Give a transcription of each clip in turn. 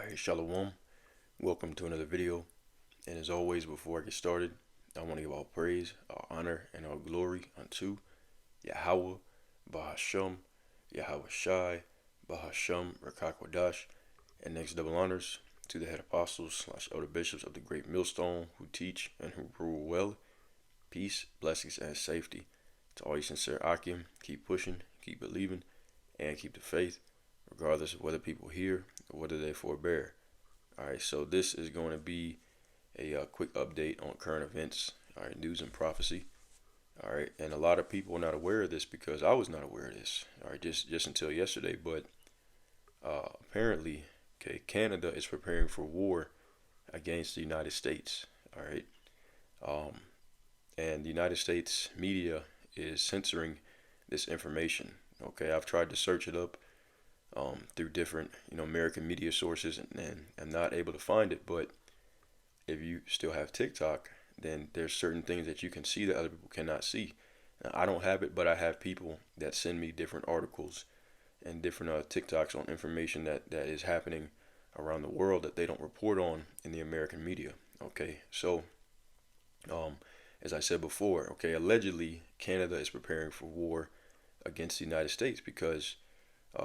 Alright, Shalom. Welcome to another video. And as always, before I get started, I want to give all praise, all honor, and all glory unto Yahweh, Bahasham, Yahweh Shai, Bahasham, Rakakwadash, and next double honors to the head apostles / elder bishops of the great millstone who teach and who rule well. Peace, blessings, and safety. To all you sincere Akim, keep pushing, keep believing, and keep the faith, regardless of whether people hear or whether they forbear. Alright, so this is going to be a quick update on current events, alright, news and prophecy. Alright, and a lot of people are not aware of this because I was not aware of this, alright, just until yesterday. But apparently, okay, Canada is preparing for war against the United States, alright. And the United States media is censoring this information. Okay, I've tried to search it up through different, American media sources, and I'm not able to find it. But if you still have TikTok, then there's certain things that you can see that other people cannot see. Now, I don't have it, but I have people that send me different articles and different TikToks on information that is happening around the world that they don't report on in the American media. Okay, so as I said before, okay, allegedly Canada is preparing for war against the United States because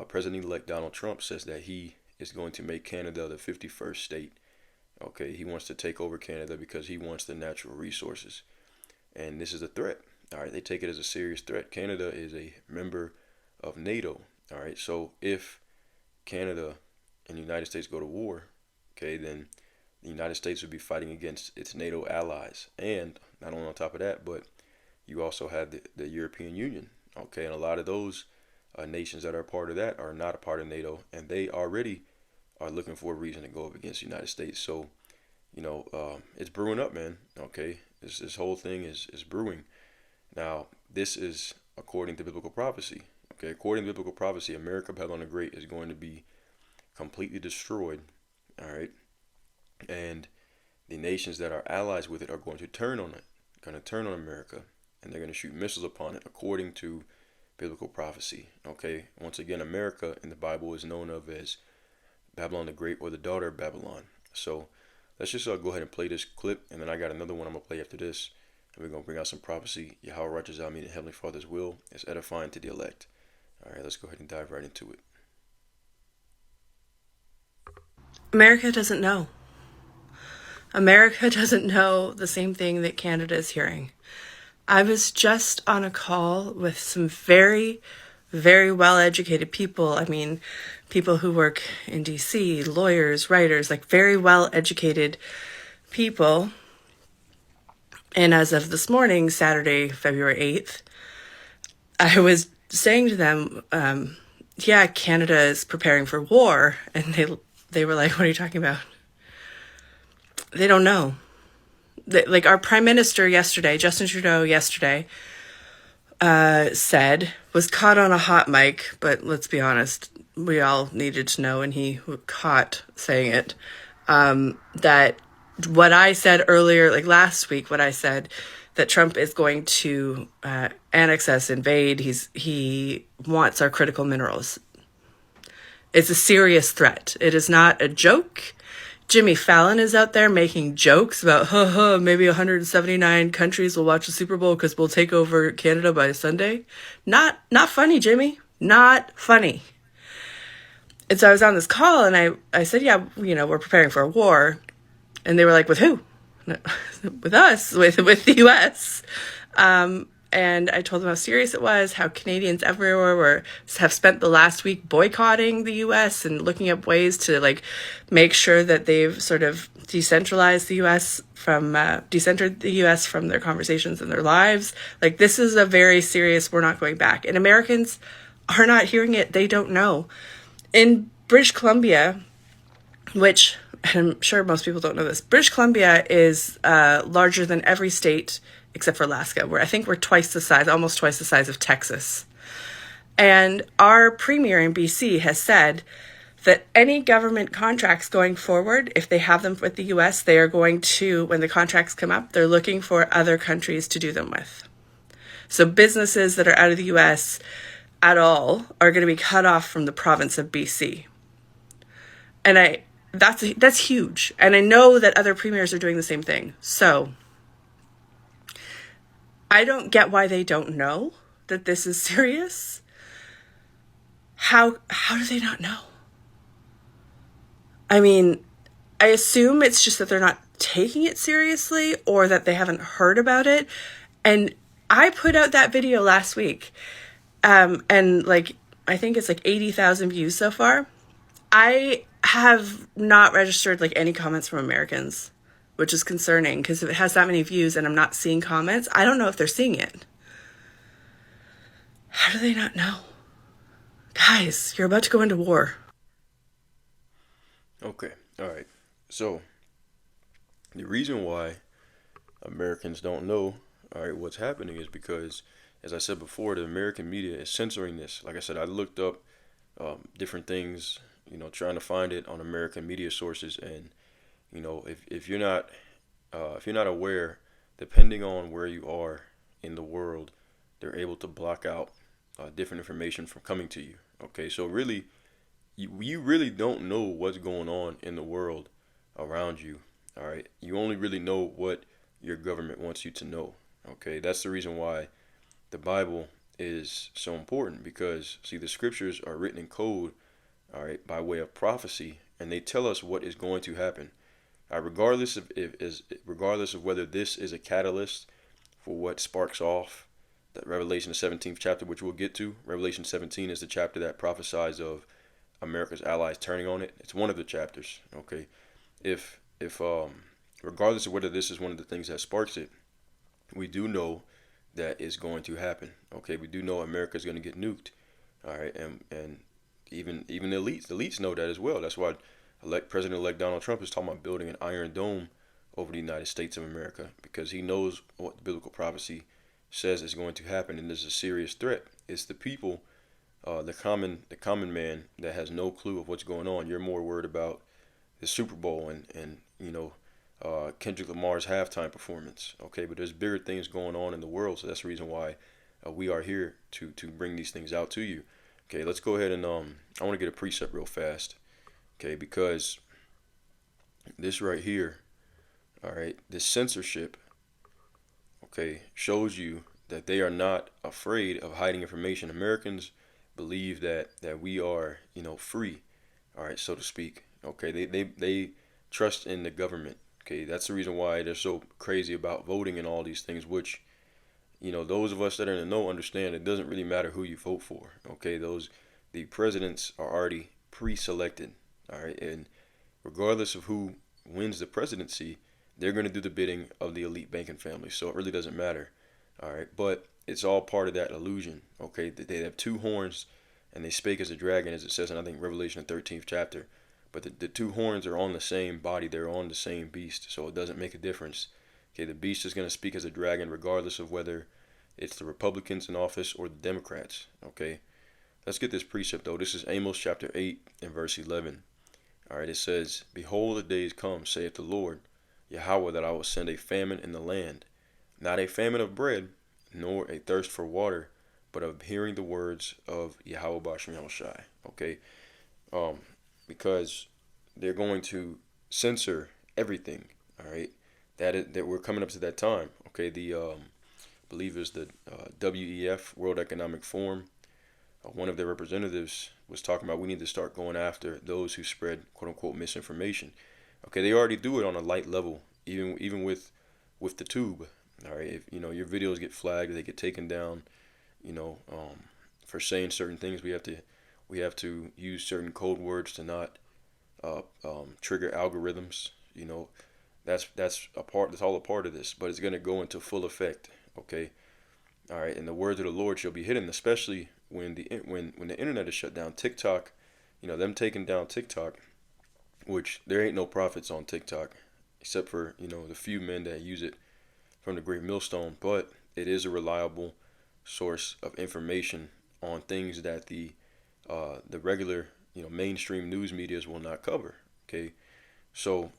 President-elect Donald Trump says that he is going to make Canada the 51st state. Okay, he wants to take over Canada because he wants the natural resources. And this is a threat. All right, they take it as a serious threat. Canada is a member of NATO. All right, so if Canada and the United States go to war, okay, then the United States would be fighting against its NATO allies. And not only on top of that, but you also have the European Union. Okay, and a lot of those nations that are part of that are not a part of NATO, and they already are looking for a reason to go up against the United States. So, it's brewing up, man. Okay, this whole thing is brewing. Now, this is according to biblical prophecy. Okay, according to biblical prophecy, America, Babylon the Great, is going to be completely destroyed. All right, and the nations that are allies with it are going to turn on it, going to turn on America, and they're going to shoot missiles upon it, according to biblical prophecy. Okay, once again, America in the Bible is known of as Babylon the Great, or the daughter of Babylon. So let's just go ahead and play this clip, and then I got another one I'm gonna play after this, and we're gonna bring out some prophecy. Yahweh righteous I mean, the Heavenly Father's will is edifying to the elect. All right, let's go ahead and dive right into it. America doesn't know. America doesn't know the same thing that Canada is hearing. I was just on a call with some very, very well-educated people. I mean, people who work in DC, lawyers, writers, like very well-educated people. And as of this morning, Saturday, February 8th, I was saying to them, yeah, Canada is preparing for war. And they were like, what are you talking about? They don't know. Like our prime minister yesterday, Justin Trudeau yesterday, was caught on a hot mic, but let's be honest, we all needed to know, and he caught saying it, that what I said earlier, like last week, what I said, that Trump is going to annex us, invade, he wants our critical minerals. It's a serious threat. It is not a joke. Jimmy Fallon is out there making jokes about, maybe 179 countries will watch the Super Bowl because we'll take over Canada by Sunday. Not funny, Jimmy. Not funny. And so I was on this call, and I said, yeah, we're preparing for a war. And they were like, with who? With us, with the U.S. And I told them how serious it was, how Canadians everywhere have spent the last week boycotting the U.S. and looking up ways to make sure that they've sort of decentered the U.S. from their conversations and their lives. Like, this is a very serious, we're not going back. And Americans are not hearing it. They don't know. In British Columbia, which I'm sure most people don't know this, British Columbia is larger than every state except for Alaska, where I think we're almost twice the size of Texas. And our premier in BC has said that any government contracts going forward, if they have them with the US, they are going to, when the contracts come up, they're looking for other countries to do them with. So businesses that are out of the US at all are going to be cut off from the province of BC. And That's huge. And I know that other premiers are doing the same thing. So I don't get why they don't know that this is serious. How do they not know? I mean, I assume it's just that they're not taking it seriously or that they haven't heard about it. And I put out that video last week. And like, I think it's like 80,000 views so far. I have not registered like any comments from Americans, which is concerning because if it has that many views and I'm not seeing comments, I don't know if they're seeing it. How do they not know? Guys, you're about to go into war. Okay, all right. So the reason why Americans don't know, all right, what's happening is because, as I said before, the American media is censoring this. Like I said, I looked up different things, trying to find it on American media sources, and if you're not aware, depending on where you are in the world, they're able to block out different information from coming to you. Okay, so really, you really don't know what's going on in the world around you. All right, you only really know what your government wants you to know. Okay, that's the reason why the Bible is so important, because see, the scriptures are written in code, all right, by way of prophecy, and they tell us what is going to happen. Regardless of whether this is a catalyst for what sparks off the Revelation 17th chapter, which we'll get to. Revelation 17 is the chapter that prophesies of America's allies turning on it. It's one of the chapters. Okay, if regardless of whether this is one of the things that sparks it, we do know that is going to happen. Okay, we do know America is going to get nuked. All right, and even the elites know that as well. That's why President-elect Donald Trump is talking about building an iron dome over the United States of America, because he knows what the biblical prophecy says is going to happen, and there's a serious threat. It's the people, the common man that has no clue of what's going on. You're more worried about the Super Bowl and Kendrick Lamar's halftime performance. Okay, but there's bigger things going on in the world, so that's the reason why we are here to bring these things out to you. Okay, let's go ahead and I want to get a precept real fast. Okay, because this right here, all right, this censorship, okay, shows you that they are not afraid of hiding information. Americans believe that we are, free, all right, so to speak. Okay, they trust in the government. Okay, that's the reason why they're so crazy about voting and all these things, which, those of us that are in the know understand it doesn't really matter who you vote for. Okay, the presidents are already pre-selected. All right, and regardless of who wins the presidency, they're going to do the bidding of the elite banking family. So it really doesn't matter. All right, but it's all part of that illusion. Okay, they have two horns, and they spake as a dragon, as it says in, I think, Revelation the 13th chapter. But the two horns are on the same body; they're on the same beast, so it doesn't make a difference. Okay, the beast is going to speak as a dragon, regardless of whether it's the Republicans in office or the Democrats. Okay, let's get this precept though. This is Amos chapter 8 and verse 11. All right, it says, "Behold, the days come, saith the Lord Yahweh, that I will send a famine in the land, not a famine of bread, nor a thirst for water, but of hearing the words of Yahweh Bashem Yahushai." Okay, because they're going to censor everything. All right, that we're coming up to that time. Okay, the believe is the WEF, World Economic Forum. One of their representatives was talking about we need to start going after those who spread quote unquote misinformation. Okay, they already do it on a light level, even with the tube. All right, if your videos get flagged, they get taken down. You know, for saying certain things, we have to use certain code words to not trigger algorithms. That's a part. That's all a part of this, but it's going to go into full effect. Okay, all right, and the words of the Lord shall be hidden, especially when the internet is shut down. TikTok, them taking down TikTok, which there ain't no profits on TikTok, except for the few men that use it from the Great Millstone. But it is a reliable source of information on things that the regular mainstream news medias will not cover. Okay, so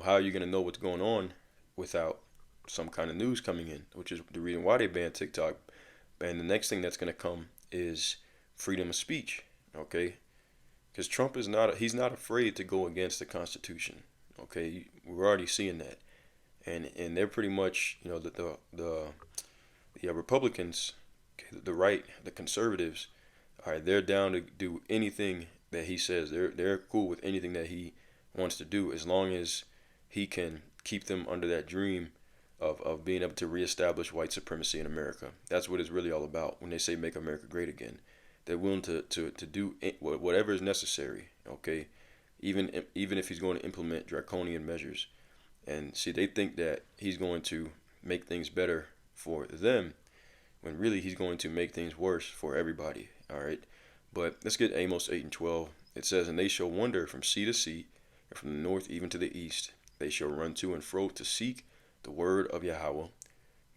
how are you gonna know what's going on without some kind of news coming in? Which is the reason why they banned TikTok. And the next thing that's gonna come is freedom of speech. Okay, because Trump is not he's not afraid to go against the Constitution. Okay, we're already seeing that, and they're pretty much, you know, the Republicans, okay, the right, the conservatives, all right, they're down to do anything that he says. They're cool with anything that he wants to do, as long as he can keep them under that dream of being able to reestablish white supremacy in America. That's what it's really all about when they say make America great again. They're willing to do whatever is necessary, okay? Even if he's going to implement draconian measures. And see, they think that he's going to make things better for them, when really he's going to make things worse for everybody, all right? But let's get Amos 8 and 12. It says, and they shall wander from sea to sea, and from the north even to the east. They shall run to and fro to seek the word of Yahweh,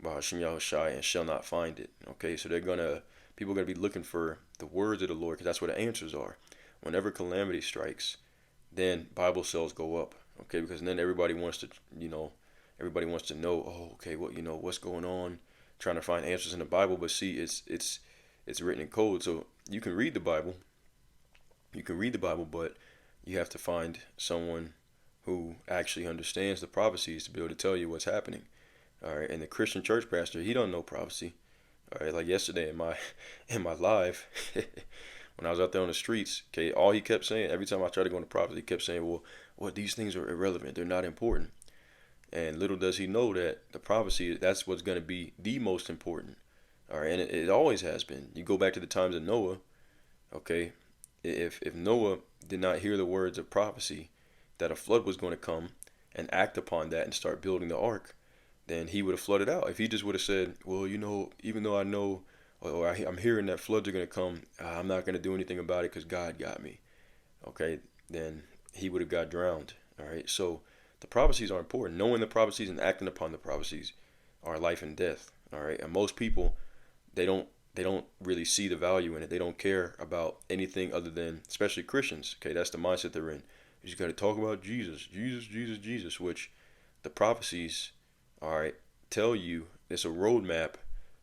Bahashim Yahushai, and shall not find it. Okay, so people are gonna be looking for the words of the Lord, because that's where the answers are. Whenever calamity strikes, then Bible sales go up. Okay, because then everybody wants to, everybody wants to know. Oh, okay, what's going on? Trying to find answers in the Bible, but see, it's written in code, so you can read the Bible. You can read the Bible, but you have to find someone who actually understands the prophecies to be able to tell you what's happening. All right, and the Christian church pastor, he don't know prophecy. All right, like yesterday in my live, when I was out there on the streets, okay, all he kept saying every time I tried to go into prophecy, he kept saying, well, these things are irrelevant. They're not important. And little does he know that the prophecy, that's what's going to be the most important. All right, and it always has been. You go back to the times of Noah, okay, if Noah did not hear the words of prophecy that a flood was going to come and act upon that and start building the ark, then he would have flooded out. If he just would have said, well, even though I know, or I'm hearing that floods are going to come, I'm not going to do anything about it because God got me, okay, then he would have got drowned. All right, so the prophecies are important. Knowing the prophecies and acting upon the prophecies are life and death. All right, and most people, they don't really see the value in it. They don't care about anything other than, especially Christians. Okay, that's the mindset they're in. You just got to talk about Jesus, Jesus, Jesus, Jesus, which the prophecies, all right, tell you it's a roadmap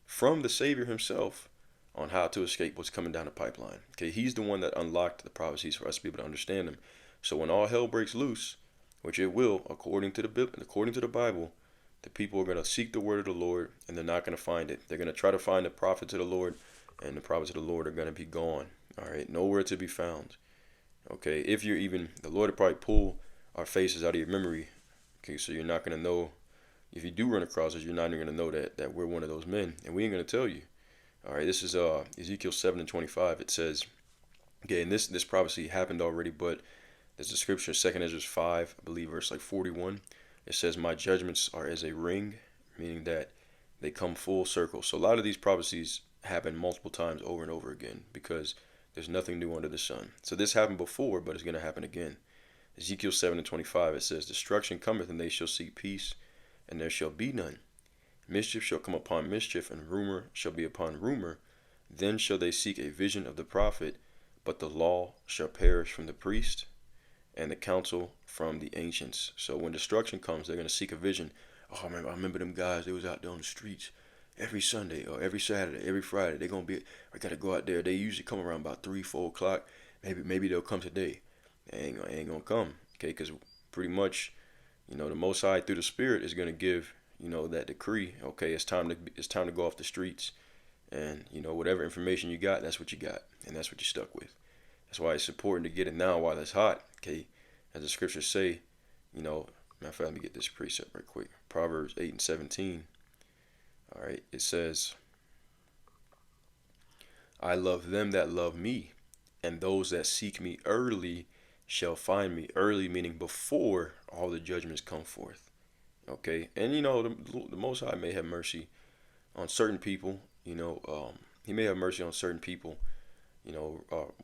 from the Savior himself on how to escape what's coming down the pipeline. Okay, he's the one that unlocked the prophecies for us to be able to understand them. So when all hell breaks loose, which it will, according to the Bible, the people are going to seek the word of the Lord, and they're not going to find it. They're going to try to find the prophets of the Lord, and the prophets of the Lord are going to be gone. All right, nowhere to be found. Okay, the Lord will probably pull our faces out of your memory. Okay, so you're not going to know. If you do run across us, you're not even going to know that we're one of those men, and we ain't going to tell you. All right, this is Ezekiel 7 and 25. It says, okay, and this prophecy happened already, but there's a scripture, 2 Ezra 5, I believe, verse 41. It says, my judgments are as a ring, meaning that they come full circle. So a lot of these prophecies happen multiple times over and over again, because there's nothing new under the sun. So this happened before, but it's going to happen again. Ezekiel 7 and 25, it says, destruction cometh, and they shall seek peace, and there shall be none. Mischief shall come upon mischief, and rumor shall be upon rumor. Then shall they seek a vision of the prophet, but the law shall perish from the priest, and the counsel from the ancients. So when destruction comes, they're going to seek a vision. Oh, man, I remember them guys, they was out there on the streets every Sunday or every Saturday, every Friday. They're going to be, I got to go out there. They usually come around about 3, 4 o'clock. Maybe they'll come today. They ain't going to come, okay, because pretty much, the Most High through the Spirit is going to give, that decree, okay, it's time to go off the streets. And, whatever information you got, that's what you got, and that's what you're stuck with. That's why it's important to get it now while it's hot, okay? As the scriptures say, matter of fact, let me get this precept right quick. Proverbs 8 and 17. All right, it says, I love them that love me, and those that seek me early shall find me. Early meaning before all the judgments come forth, okay? And, the Most High may have mercy on certain people, he may have mercy on certain people,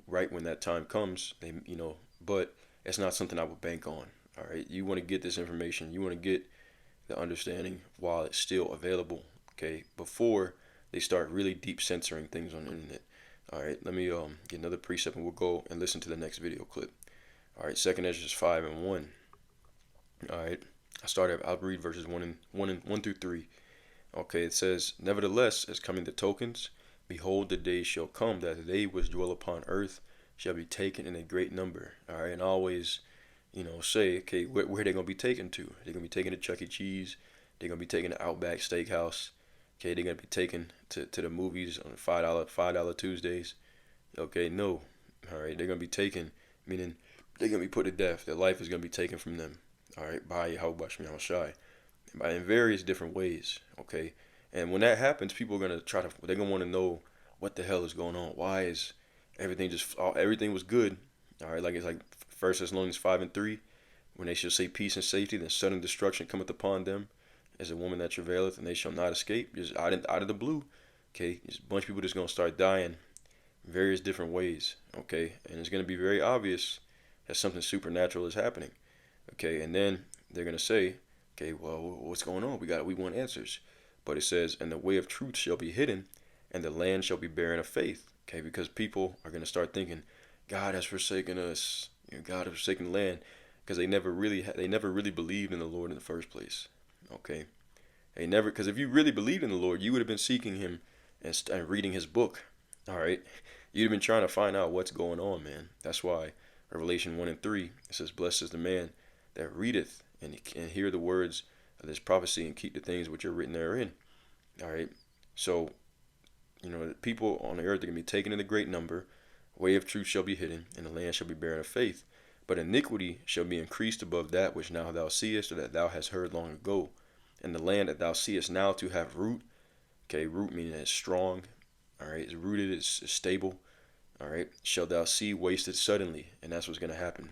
right when that time comes, but it's not something I would bank on. All right, you want to get this information, you want to get the understanding while it's still available, okay, before they start really deep censoring things on the internet. All right, let me get another precept, and we'll go and listen to the next video clip. All right, 2 Ezra 5 and 1. All right, I'll read verses 1 through 3. Okay, it says, nevertheless, as coming the tokens, behold, the days shall come that they which dwell upon earth shall be taken in a great number. All right, and always, say, okay, where they gonna be taken to? They're gonna be taken to Chuck E. Cheese. They're gonna be taken to Outback Steakhouse. Okay, they're gonna be taken to the movies on $5 Tuesdays. Okay, no. All right, they're gonna be taken, meaning they're gonna be put to death. Their life is gonna be taken from them. All right, by Yahweh Shai, in various different ways. Okay, and when that happens, people are gonna they're gonna want to know what the hell is going on. Why is everything was good? All right, like it's like First Thessalonians 5:3, when they shall say peace and safety, then sudden destruction cometh upon them, as a woman that travaileth, and they shall not escape. Just out of the blue. Okay, just a bunch of people just gonna start dying in various different ways. Okay, and it's gonna be very obvious that something supernatural is happening. Okay, and then they're gonna say, okay, well, what's going on? We want answers. But it says, and the way of truth shall be hidden, and the land shall be barren of faith. Okay, because people are gonna start thinking, God has forsaken us. God has forsaken the land, because they never really believed in the Lord in the first place. Okay, because if you really believed in the Lord, you would have been seeking Him and reading His book. All right, you'd have been trying to find out what's going on, man. That's why Revelation 1:3 it says, "Blessed is the man that readeth and hear the words of this prophecy and keep the things which are written therein." All right, so the people on the earth are gonna be taken in a great number. Way of truth shall be hidden, and the land shall be barren of faith. But iniquity shall be increased above that which now thou seest, or that thou hast heard long ago. And the land that thou seest now to have root, okay, root meaning it's strong, all right, it's rooted, it's stable, all right, shall thou see wasted suddenly, and that's what's going to happen.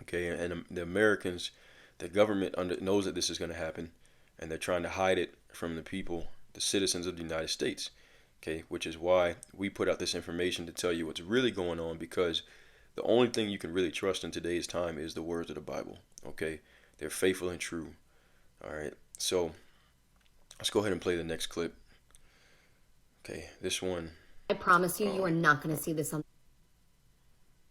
Okay, and the Americans, the government knows that this is going to happen, and they're trying to hide it from the people, the citizens of the United States. Okay, which is why we put out this information to tell you what's really going on, because the only thing you can really trust in today's time is the words of the Bible. Okay, they're faithful and true. All right, so let's go ahead and play the next clip. Okay, this one. I promise you, you are not going to see this on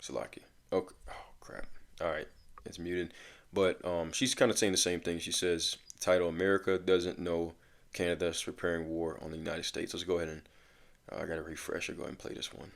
Salaki. Okay. Oh crap. All right, it's muted. But she's kind of saying the same thing. She says, title, America doesn't know Canada's preparing war on the United States. Let's go ahead and I got to refresh. I'll go ahead and play this one.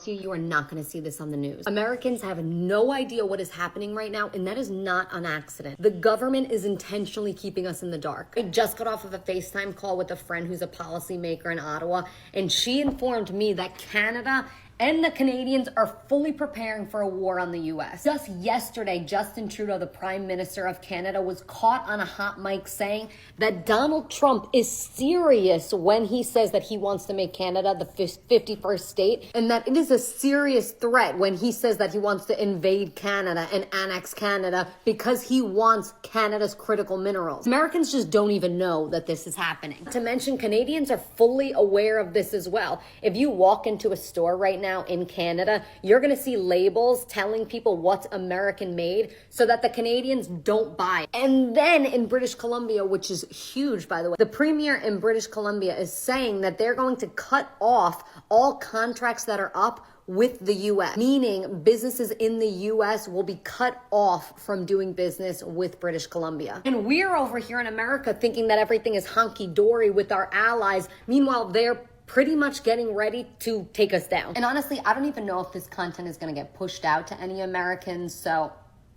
You are not going to see this on the news. Americans have no idea what is happening right now, and that is not an accident. The government is intentionally keeping us in the dark. I just got off of a FaceTime call with a friend who's a policymaker in Ottawa, and she informed me that Canada and the Canadians are fully preparing for a war on the U.S. Just yesterday, Justin Trudeau, the Prime Minister of Canada, was caught on a hot mic saying that Donald Trump is serious when he says that he wants to make Canada the 51st state, and that it is a serious threat when he says that he wants to invade Canada and annex Canada because he wants Canada's critical minerals. Americans just don't even know that this is happening. To mention, Canadians are fully aware of this as well. If you walk into a store right now in Canada, you're going to see labels telling people what's American made so that the Canadians don't buy. And then in British Columbia, which is huge, by the way, the premier in British Columbia is saying that they're going to cut off all contracts that are up with the U.S., meaning businesses in the U.S. will be cut off from doing business with British Columbia. And we're over here in America thinking that everything is hunky-dory with our allies. Meanwhile, they're pretty much getting ready to take us down. And honestly, I don't even know if this content is going to get pushed out to any Americans. So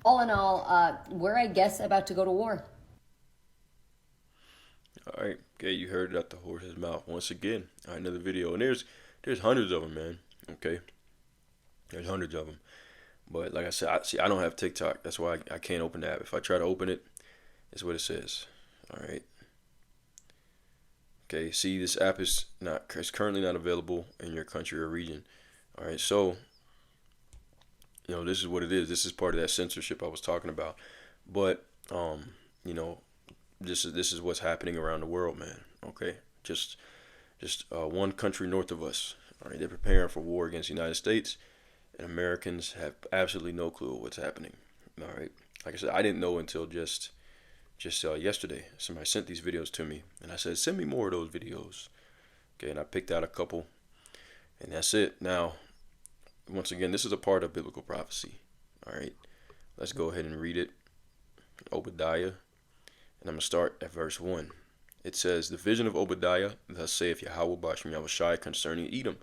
all in all, we're, I guess, about to go to war. All right, okay, you heard it out the horse's mouth once again. All right, another video, and there's hundreds of them, man. Okay, there's hundreds of them. But like I said, I don't have TikTok. That's why I can't open the app. If I try to open it, it's what it says. All right. Okay, see, this app is currently not available in your country or region. All right, so this is what it is. This is part of that censorship I was talking about. But this is what's happening around the world, man. Okay, just one country north of us. All right, they're preparing for war against the United States, and Americans have absolutely no clue what's happening. All right, like I said, I didn't know until just yesterday. Somebody sent these videos to me, and I said, send me more of those videos. Okay, and I picked out a couple, and that's it. Now, once again, this is a part of biblical prophecy. All right, let's go ahead and read it. Obadiah, and I'm going to start at verse 1. It says, the vision of Obadiah, thus saith Yahweh Bashem Yahushai concerning Edom.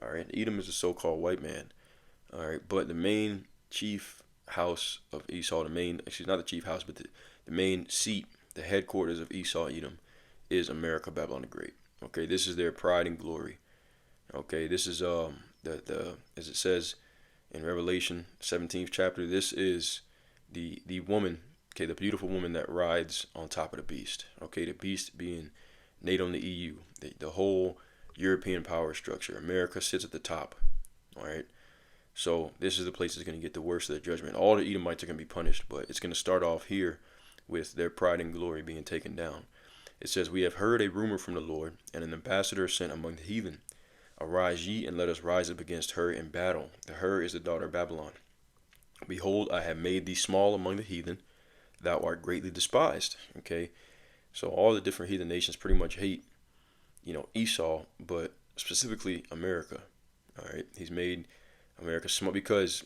All right, Edom is a so-called white man. All right, but the main chief house of Esau, excuse not the chief house, but the main seat, the headquarters of Esau, Edom, is America, Babylon the Great. Okay, this is their pride and glory. Okay, this is the as it says in Revelation 17th chapter, this is the woman, okay, the beautiful woman that rides on top of the beast. Okay, the beast being NATO and the EU, the whole European power structure. America sits at the top. All right. So this is the place that's going to get the worst of the judgment. All the Edomites are going to be punished, but it's going to start off here with their pride and glory being taken down. It says, "We have heard a rumor from the Lord, and an ambassador sent among the heathen. Arise ye, and let us rise up against her in battle. The her is the daughter of Babylon. Behold, I have made thee small among the heathen. Thou art greatly despised." Okay, so all the different heathen nations pretty much hate, Esau, but specifically America. All right, he's made America small because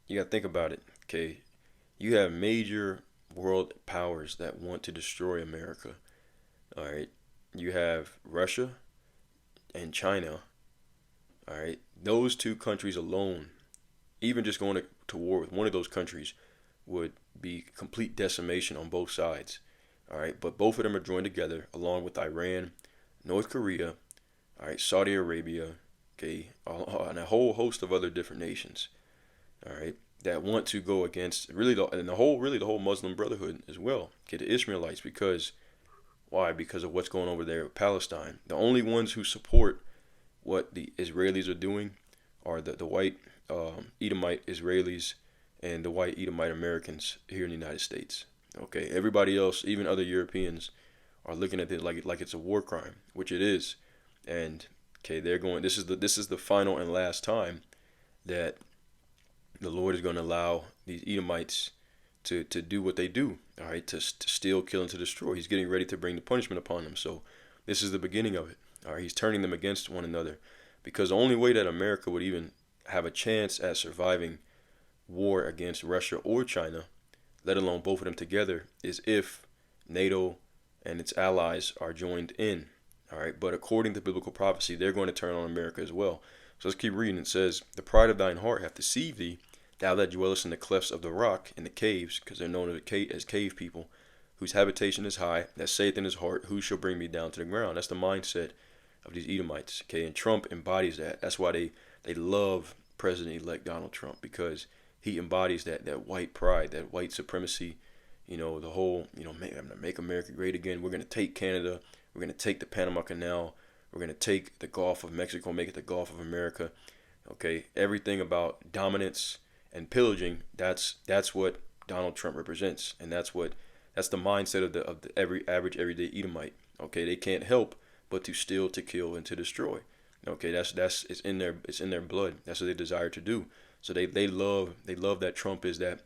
you got to think about it. Okay, you have major world powers that want to destroy America. All right, you have Russia and China. All right, those two countries alone, even just going to war with one of those countries, would be complete decimation on both sides. All right, but both of them are joined together along with Iran, North Korea, all right, Saudi Arabia, okay, and a whole host of other different nations. All right, that want to go against the whole Muslim Brotherhood as well. Okay, the Ishmaelites, because why? Because of what's going over there with Palestine. The only ones who support what the Israelis are doing are the white Edomite Israelis and the white Edomite Americans here in the United States. Okay, everybody else, even other Europeans, are looking at it like it's a war crime, which it is. And okay, they're going. This is the final and last time that the Lord is going to allow these Edomites to do what they do. All right, to steal, kill, and to destroy. He's getting ready to bring the punishment upon them. So this is the beginning of it. All right, he's turning them against one another, because the only way that America would even have a chance at surviving war against Russia or China, let alone both of them together, is if NATO and its allies are joined in. All right, but according to biblical prophecy, they're going to turn on America as well. So let's keep reading. It says, "The pride of thine heart hath deceived thee, thou that dwellest in the clefts of the rock, in the caves," because they're known as cave people, "whose habitation is high, that saith in his heart, who shall bring me down to the ground?" That's the mindset of these Edomites. Okay, and Trump embodies that. That's why they love President-elect Donald Trump, because he embodies that white pride, that white supremacy. The whole, make America great again. We're going to take Canada. We're going to take the Panama Canal. We're going to take the Gulf of Mexico, make it the Gulf of America. Okay, everything about dominance and pillaging, that's what Donald Trump represents, and that's the mindset of the every average everyday Edomite. Okay, they can't help but to steal, to kill, and to destroy. Okay, that's it's in their blood. That's what they desire to do. So they love that Trump is that,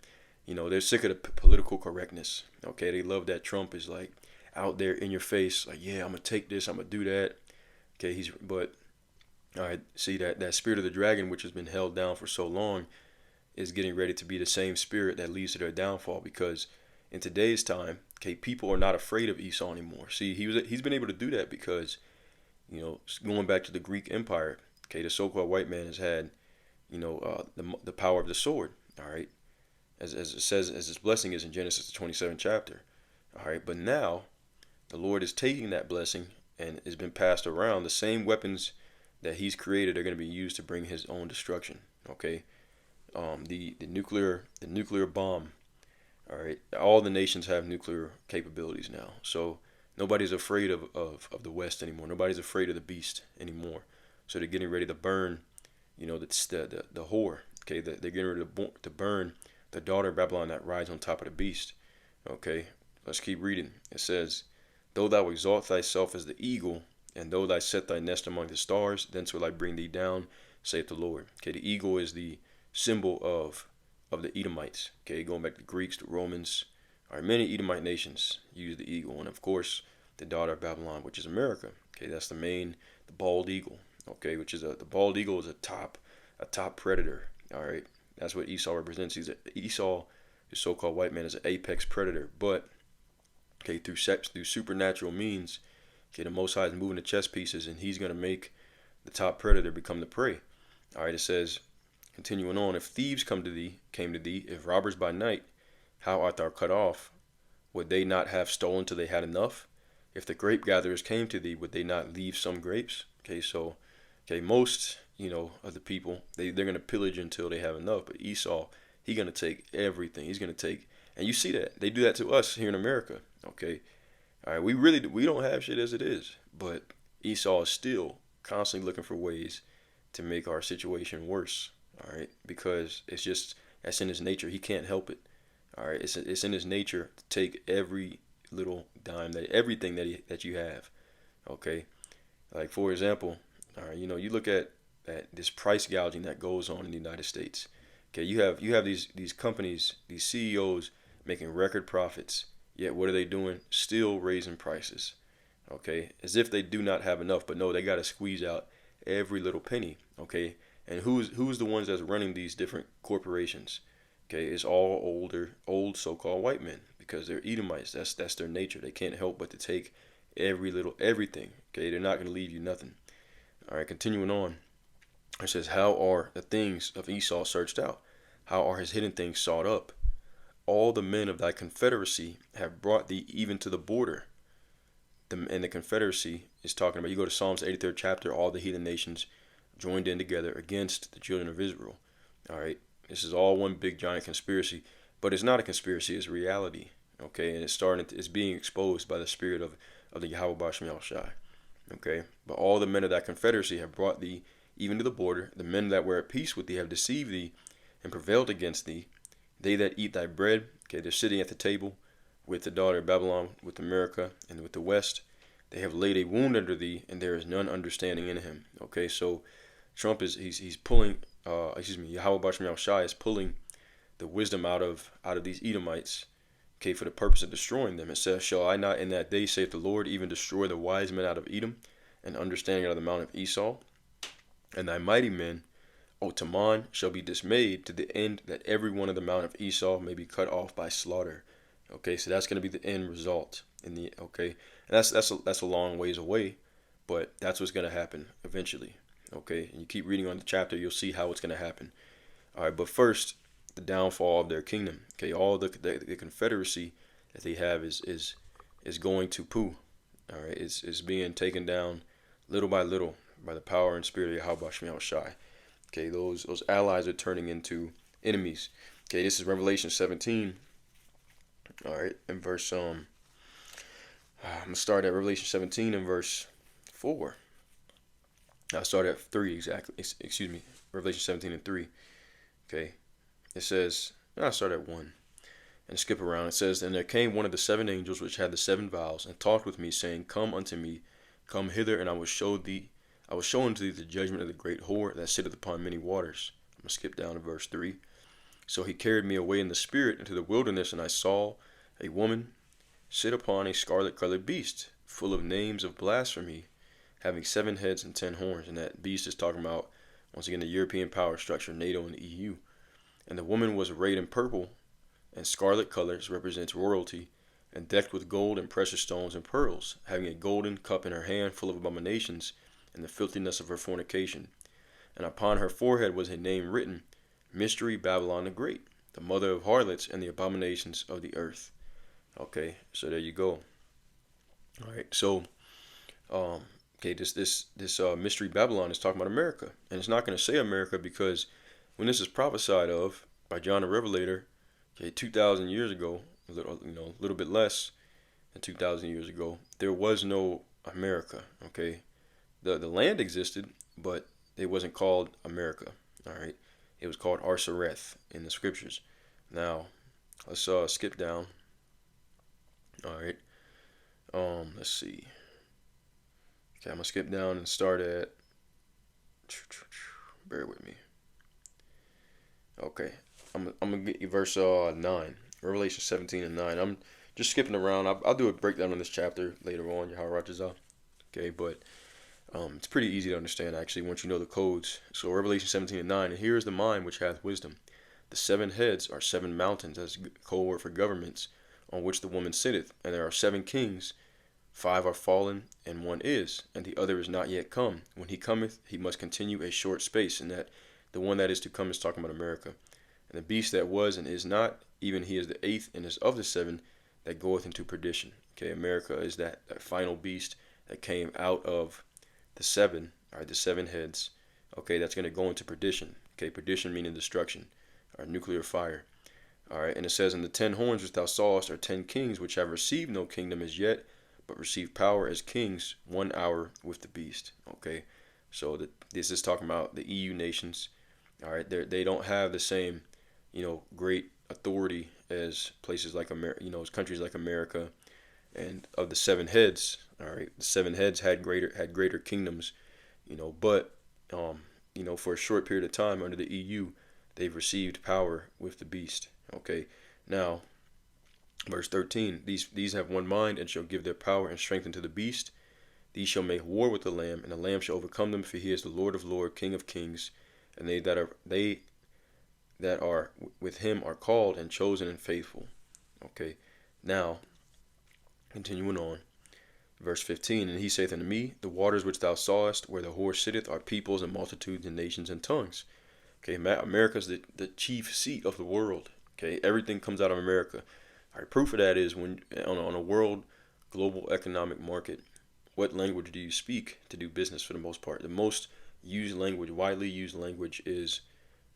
they're sick of the political correctness. Okay, they love that Trump is like out there in your face, like, yeah, I'm gonna take this, I'm gonna do that. Okay, but all right, see that spirit of the dragon, which has been held down for so long, is getting ready to be the same spirit that leads to their downfall. Because in today's time, okay, people are not afraid of Esau anymore. See, he's been able to do that because, going back to the Greek Empire, okay, the so-called white man has had, the power of the sword. All right, as it says, as his blessing is in Genesis the 27th chapter. All right, but now the Lord is taking that blessing and it's been passed around. The same weapons that he's created are going to be used to bring his own destruction. Okay, the nuclear bomb. All right, all the nations have nuclear capabilities now, so nobody's afraid of the West anymore. Nobody's afraid of the beast anymore. So they're getting ready to burn, the whore. Okay, they're getting ready to burn the daughter of Babylon that rides on top of the beast. Okay, let's keep reading. It says, "Though thou exalt thyself as the eagle, and though thou set thy nest among the stars, thence will I bring thee down, saith the Lord." Okay, the eagle is the symbol of the Edomites. Okay, going back to the Greeks, the Romans, or many Edomite nations use the eagle, and of course the daughter of Babylon, which is America. Okay, that's the bald eagle. Okay, which is the bald eagle is a top predator. All right, that's what Esau represents. Esau, the so-called white man, is an apex predator, but okay, through supernatural means, okay, the Most High is moving the chess pieces, and he's gonna make the top predator become the prey. All right, it says, continuing on, if thieves came to thee, if robbers by night, how art thou cut off? Would they not have stolen till they had enough? If the grape gatherers came to thee, would they not leave some grapes? Okay, so, okay, most, of the people, they're going to pillage until they have enough. But Esau, he's going to take everything. He's going to take, and you see that. They do that to us here in America, okay? All right, we don't have shit as it is. But Esau is still constantly looking for ways to make our situation worse, all right? Because that's in his nature. He can't help it. All right, it's in his nature to take every little dime, everything that you have. Okay, like for example, all right, you look at this price gouging that goes on in the United States. Okay, you have these companies, these CEOs making record profits. Yet what are they doing? Still raising prices. Okay, as if they do not have enough, but no, they got to squeeze out every little penny. Okay, and who's the ones that's running these different corporations? Okay, it's all old so-called white men because they're Edomites. That's their nature. They can't help but to take everything. Okay, they're not going to leave you nothing. All right, continuing on. It says, how are the things of Esau searched out? How are his hidden things sought up? All the men of thy confederacy have brought thee even to the border. And the confederacy is talking about, you go to Psalms 83rd chapter, all the heathen nations joined in together against the children of Israel. All right. This is all one big giant conspiracy, but it's not a conspiracy, it's reality. Okay, and it's being exposed by the spirit of the Yahweh Bashem Yahushai. Okay, but all the men of that confederacy have brought thee even to the border. The men that were at peace with thee have deceived thee and prevailed against thee. They that eat thy bread, okay, they're sitting at the table with the daughter of Babylon, with America, and with the West. They have laid a wound under thee, and there is none understanding in him. Okay, so Trump he's pulling. Yahweh Bashem Yahushai is pulling the wisdom out of these Edomites, okay, for the purpose of destroying them. It says, shall I not in that day, saith the Lord, even destroy the wise men out of Edom, and understanding out of the mount of Esau? And thy mighty men, O Taman, shall be dismayed, to the end that every one of the mount of Esau may be cut off by slaughter. Okay, so that's going to be the end result. And that's a long ways away, but that's what's going to happen eventually. Okay, and you keep reading on the chapter, you'll see how it's going to happen. All right, but first, the downfall of their kingdom. Okay, all the confederacy that they have is going to poo. All right, it's being taken down little by little by the power and spirit of Yahweh Bashem Yahushai. Okay, those allies are turning into enemies. Okay, this is Revelation 17. All right, in verse I'm gonna start at Revelation 17 in verse 4. I'll start at 3 exactly. Excuse me, Revelation 17 and 3. Okay, it says, I'll start at 1 and skip around. It says, and there came one of the 7 angels which had the 7 vials, and talked with me, saying, come unto me, come hither, and I will show unto thee the judgment of the great whore that sitteth upon many waters. I'm going to skip down to verse 3. So he carried me away in the spirit into the wilderness, and I saw a woman sit upon a scarlet-colored beast, full of names of blasphemy, having 7 heads and 10 horns. And that beast is talking about, once again, the European power structure, NATO and the EU. And the woman was arrayed in purple and scarlet colors, represents royalty, and decked with gold and precious stones and pearls, having a golden cup in her hand full of abominations and the filthiness of her fornication. And upon her forehead was a name written, Mystery Babylon the Great, the mother of harlots and the abominations of the earth. Okay, so there you go. All right, so this Mystery Babylon is talking about America, and it's not going to say America because when this is prophesied of by John the Revelator, 2,000 years ago, a little bit less than 2,000 years ago, there was no America. Okay, the land existed, but it wasn't called America. All right, it was called Arsareth in the scriptures. Now, let's skip down. All right, let's see. Okay, I'm gonna skip down and start at. Bear with me. Okay, I'm gonna get you verse 9, Revelation 17 and 9. I'm just skipping around. I'll do a breakdown on this chapter later on, Yahweh Ratazah. Okay, but it's pretty easy to understand actually once you know the codes. So Revelation 17 and 9, and here is the mind which hath wisdom. The 7 heads are 7 mountains, as code word for governments, on which the woman sitteth, and there are 7 kings 5 are fallen, and one is, and the other is not yet come. When he cometh, he must continue a short space, and that the one that is to come is talking about America. And the beast that was and is not, even he is the eighth and is of the 7 that goeth into perdition. Okay, America is that final beast that came out of the 7, all right, the 7 heads. Okay, that's going to go into perdition. Okay, perdition meaning destruction, or nuclear fire. All right, and it says, and the 10 horns which thou sawest are 10 kings, which have received no kingdom as yet, but receive power as kings 1 hour with the beast. Okay, so this is talking about the EU nations. All right, they don't have the same, great authority as places like America, as countries like America, and of the 7 heads. All right, the 7 heads had greater kingdoms, but for a short period of time under the EU, they've received power with the beast. Okay, now verse 13, these have one mind and shall give their power and strength unto the beast. These shall make war with the Lamb, and the Lamb shall overcome them, for he is the Lord of lords, King of kings, and they that are with him are called and chosen and faithful. Okay, now continuing on, verse 15, and he saith unto me, the waters which thou sawest, where the whore sitteth, are peoples and multitudes and nations and tongues. Okay, America's the chief seat of the world. Okay, everything comes out of America. All right, proof of that is when on a world global economic market, what language do you speak to do business for the most part? The most used language, widely used language, is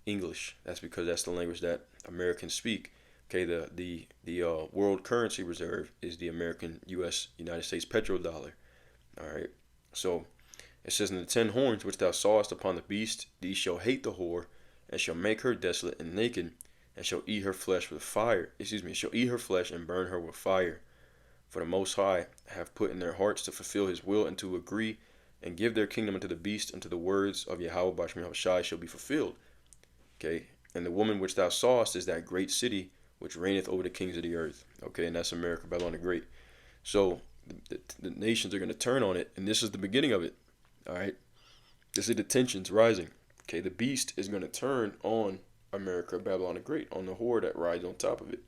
English. That's because that's the language that Americans speak. Okay, the world currency reserve is the American United States petrodollar. All right, so it says, in the 10 horns which thou sawest upon the beast, these shall hate the whore, and shall make her desolate and naked, and shall eat her flesh with fire. Shall eat her flesh and burn her with fire. For the Most High have put in their hearts to fulfill his will and to agree and give their kingdom unto the beast, unto the words of Yahweh Bashmi Hashai shall be fulfilled. Okay, and the woman which thou sawest is that great city which reigneth over the kings of the earth. Okay, and that's America, Babylon the Great. So the nations are going to turn on it, and this is the beginning of it. All right, this is the tensions rising. Okay, the beast is going to turn on America, Babylon the Great, on the whore that rides on top of it.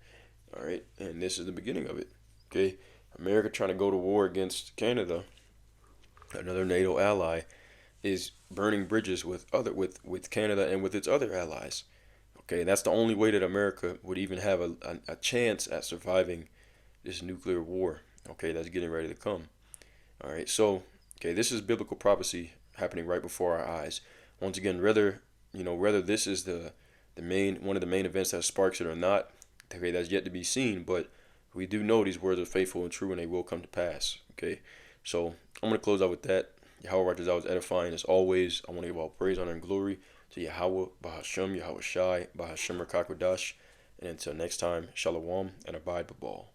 All right, and this is the beginning of it. Okay, America trying to go to war against Canada, another NATO ally, is burning bridges with Canada and with its other allies. Okay, and that's the only way that America would even have a chance at surviving this nuclear war. Okay, that's getting ready to come. All right, so this is biblical prophecy happening right before our eyes. Once again, whether this is one of the main events that sparks it or not, okay, that's yet to be seen. But we do know these words are faithful and true, and they will come to pass. Okay, so I'm gonna close out with that. Yahweh righteous, I was edifying as always. I want to give all praise, honor, and glory to Yahweh, Bahashem, Yahweh Shai, Bahashem Rakakwadash. And until next time, Shalom and Abide Babal.